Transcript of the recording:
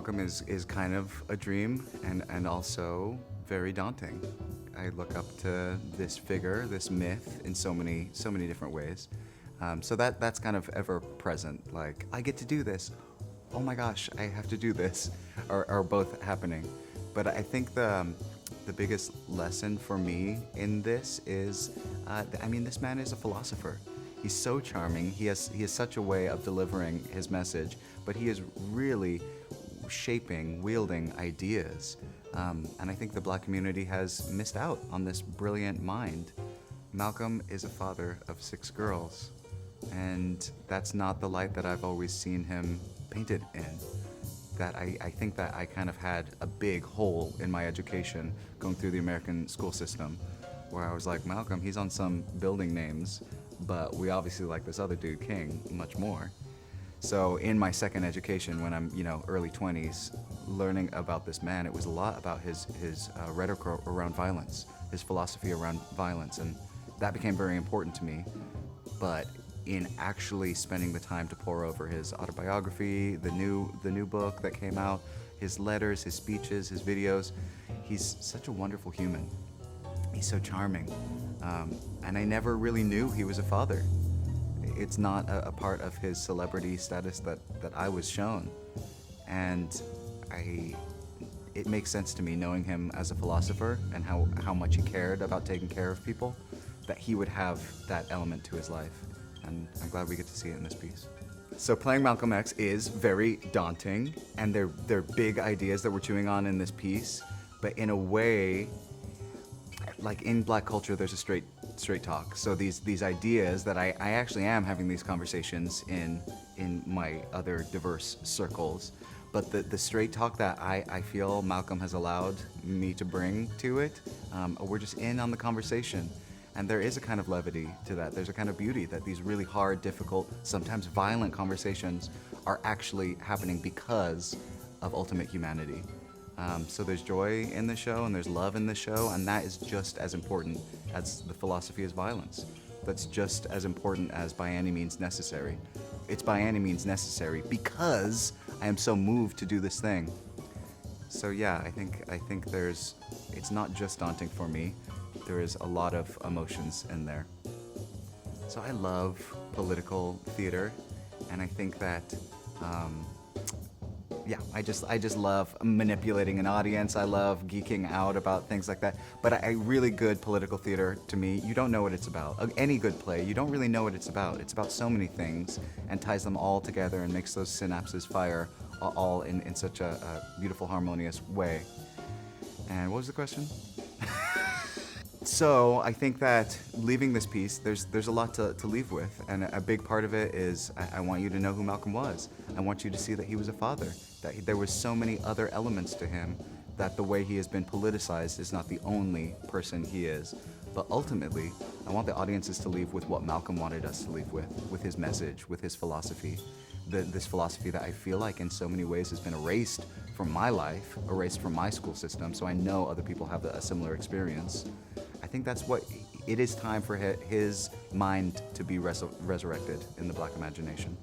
Malcolm is kind of a dream and also very daunting. I look up to this figure, this myth, in so many different ways. So that's kind of ever present. Like, I get to do this. Oh my gosh, I have to do this, are both happening. But I think the biggest lesson for me in this is, this man is a philosopher. He's so charming. He has such a way of delivering his message, but he is really wielding ideas. And I think the Black community has missed out on this brilliant mind. Malcolm is a father of 6 girls, and that's not the light that I've always seen him painted in. That I think that I kind of had a big hole in my education going through the American school system, where I was like, Malcolm, he's on some building names, but we obviously like this other dude, King, much more. So in my second education, when I'm, early 20s, learning about this man, it was a lot about his rhetoric around violence, his philosophy around violence, and that became very important to me. But in actually spending the time to pore over his autobiography, the new book that came out, his letters, his speeches, his videos, he's such a wonderful human. He's so charming. And I never really knew he was a father. It's not a part of his celebrity status that I was shown. And it makes sense to me, knowing him as a philosopher and how much he cared about taking care of people, that he would have that element to his life. And I'm glad we get to see it in this piece. So playing Malcolm X is very daunting, and they're big ideas that we're chewing on in this piece, but in a way, like in Black culture, there's a straight talk. So these ideas that I actually am having these conversations in my other diverse circles, but the straight talk that I feel Malcolm has allowed me to bring to it, we're just in on the conversation. And there is a kind of levity to that. There's a kind of beauty that these really hard, difficult, sometimes violent conversations are actually happening because of ultimate humanity. So there's joy in the show and there's love in the show, and that is just as important as the philosophy is violence. That's just as important as by any means necessary. It's by any means necessary because I am so moved to do this thing. So yeah, I think it's not just daunting for me. There is a lot of emotions in there. So I love political theater, and I think that, I just love manipulating an audience. I love geeking out about things like that. But a really good political theater, to me, you don't know what it's about. Any good play, you don't really know what it's about. It's about so many things and ties them all together and makes those synapses fire all in such a beautiful, harmonious way. And what was the question? So I think that leaving this piece, there's a lot to leave with, and a big part of it is I want you to know who Malcolm was. I want you to see that he was a father, that there was so many other elements to him, that the way he has been politicized is not the only person he is. But ultimately, I want the audiences to leave with what Malcolm wanted us to leave with his message, with his philosophy. This philosophy that I feel like in so many ways has been erased from my life, erased from my school system, so I know other people have a similar experience. I think that's what it is time for his mind to be resurrected in the Black imagination.